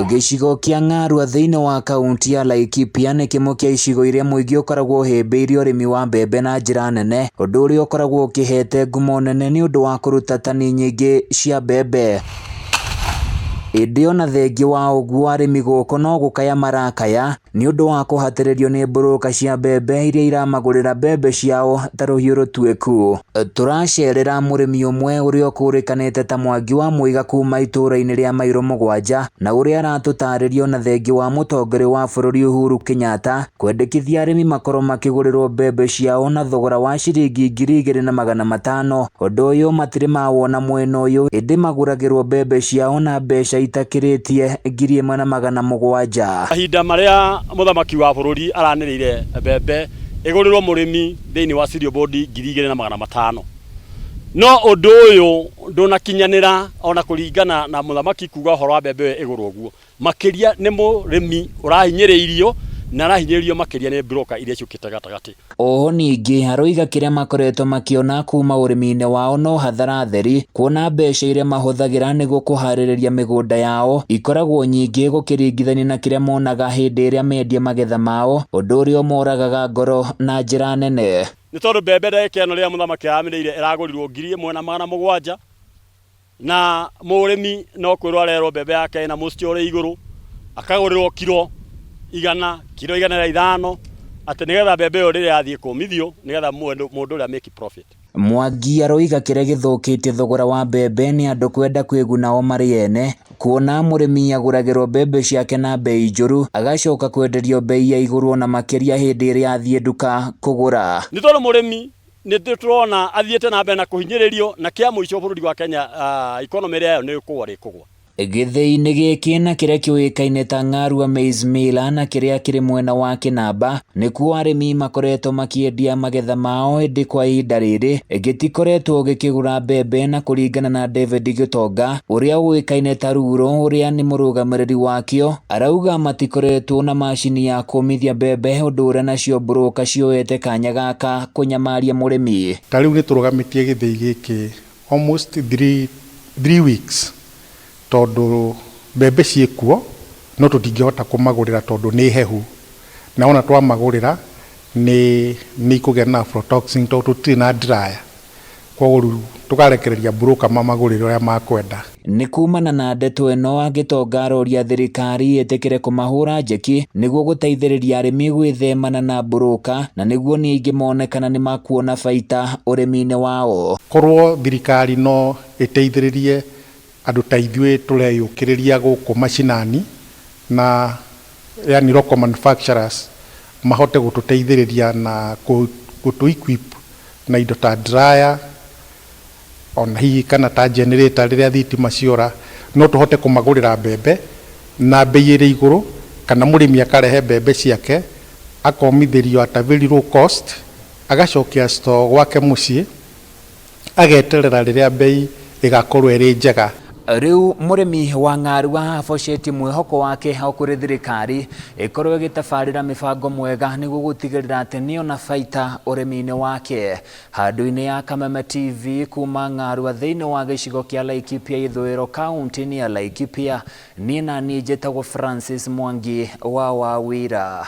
Gĩcigo kĩa Ng'arua thĩinĩ wa kaunti ya Laikipia nĩ kĩmwe kĩa icigo iria mũingĩ ũkoragwo ũhĩmbĩirie ũrĩmi wa mbembe na njĩra nene, ũndũ ũrĩa ũkoragwo ũkĩhete ngumo nene nĩ ũndũ wa kũruta tani nyingĩ cia mbembe. Ĩndĩ ona thengia wa ũguo arĩmi gũkũ no gũkaya marakaya nĩ ũndũ wa kũhatĩrĩrio nĩ mburuka cia mbembe iria iramagũrĩra mbembe ciao ta rũhiũ rũtuĩku. Tũracerera mũrĩmi ũmwe ũrĩa ũkũrĩkanĩte ta mwangi wa mũiga kuuma itũũra-inĩ rĩa mairo mũgwanja, na ũrĩa aratũtarĩrio na thengia wa mũtongoria wa bũrũri Uhuru Kenyatta kwendekithia arĩmi makorwo makigũrĩrwo mbembe ciao na thogora wa ciringi 2,500. Ũndũ ũyũ matirĩ mawona mwena ũyũ, ĩndĩ magũragĩrwo mbembe ciao na mbeca itakĩrĩtie 1,700. Mahinda marĩa muthamaki wa bũrũri aranĩrĩire mbembe ĩgũrĩrwo mũrĩmi thĩinĩ wa cereal board 2,500, no ũndũ ũyũ ndũnakinyanĩra ona kũringana na muthamaki kuga ũhoro wa mbembe ĩgũrwo ũguo. Makĩria nĩ mũrĩmi ũrahinyĩrĩirio na arahinyĩrĩrio makĩria nĩ mburuka iria ciũkĩte gatagatĩ. Oho ningĩ aroiga kĩrĩa makoretwo makĩona kuma ũrĩmi-inĩ wao no hathara theri, kuona mbeca iria mahũthagĩra nĩguo kũharĩrĩria mĩgũnda yao ikoragwo nyingĩ gũkĩringithania na kĩrĩa monaga hĩndĩ ĩrĩa mendia magetha mao, ũndũ ũrĩa ũmoragaga ngoro na njĩra nene. Nĩ tondũ mbembe ndagĩka ĩno rĩrĩa mũthamaki aramĩrĩire ĩragũrirwo 1,700 na mũrĩmi no kwĩrwo arerwo mbembe yake ĩna mũcio ũrĩ igũrũ, akagũrĩrwo kilo 100, kilo 105, atĩ nĩgetha mbembe ĩyo rĩrĩa yathiĩ kũmithio nĩgetha mũndũ ũrĩa make profit. Mwangi aroiga kĩrĩa gĩthũkĩtie thogora wa mbembe nĩ andũ kwenda kwĩguna o marĩ ene, kuona mũrĩmi agũragĩrwo mbembe ciake na bei njũru agacoka kwenderio bei ya igũrũ na makĩria hĩndĩ ĩrĩa athiĩ nduka kũgũra. Nĩ tondũ mũrĩmi nĩ tũrona athiĩte na mbere na kũhinyĩrĩrio, na kĩa mũico bũrũri wa Kenya economy ĩrĩa nĩ kũgwa. Gĩthĩi-inĩ gĩkĩ na kĩrĩa kĩũĩkaine ta Ng'arua maize mill na kĩrĩa kĩrĩ mwena wa Kinamba nĩkuo arĩmi makoretwo makĩendia magetha mao, ĩndĩ kwa ihinda rĩrĩ gĩtikoretwo gĩkĩgũra mbembe, na kũringana na David Gĩtonga ũrĩa ũĩkaine ta Ruro ũrĩa nĩ mũrũgamĩrĩri wakĩo, arauga matikoretwo na macini ya kũmithia mbembe, ũndũ ũrĩa nacio mburuka cioete kanya gaka kũnyamaria mũrĩmi. Ta rĩu nĩ tũrũgamĩtie gĩthĩi gĩkĩ almost 3 weeks, tondũ mbembe ciĩkuo no tũtingĩhota kũmagũrĩra tondũ nĩ hehu, na ona twamagũrĩra nĩ ikũgĩa na aflatoxin tondũ tũtirĩ na dryer, kwoguo tũkarekereria mburuka mamagũrĩre ũrĩa makwenda. Nĩ kumana na ndeto ĩno Gĩtonga aroria thirikari ĩtĩkĩre kũmahũra njeki nĩguo gũteithĩrĩria arĩmi gwĩthemana na mburuka, na nĩguo ningĩ monekana nĩ makuona baita ũrĩmi-inĩ wao. Korwo thirikari no ĩteithĩrĩrie andũ ta ithuĩ tũreyũkĩrĩria gũkũ macinani, na yani local manufacturers mahote gũtũteithĩrĩria na gũtũ-equip na indo ta dryer, ona hihi kana ta generator rĩrĩa thitima ciora, no tũhote kũmagũrĩra mbembe na bei ĩrĩ igũrũ, kana mũrĩmi akarehe mbembe ciake akomithĩrio at a very low cost, agacokia store gwake mũciĩ, ageterera rĩrĩa bei ĩgakorwo ĩrĩ njega. Rĩu mũrĩmi wa Ng'arua abocetie mwĩhoko wake kũrĩ thirikari ĩkorwo ĩgĩtabarĩra mĩbango mwega nĩguo gũtigĩrĩra atĩ nĩona baita ũrĩmi-inĩ wake. Handũ-inĩ ya Kameme TV kuma Ng'arua thĩinĩ wa gĩcigo kĩa Laikipia ithũĩro kaunti-ini ya Laikipia, niĩ na niĩ njĩtagwo Francis Mwangi wa Wawira.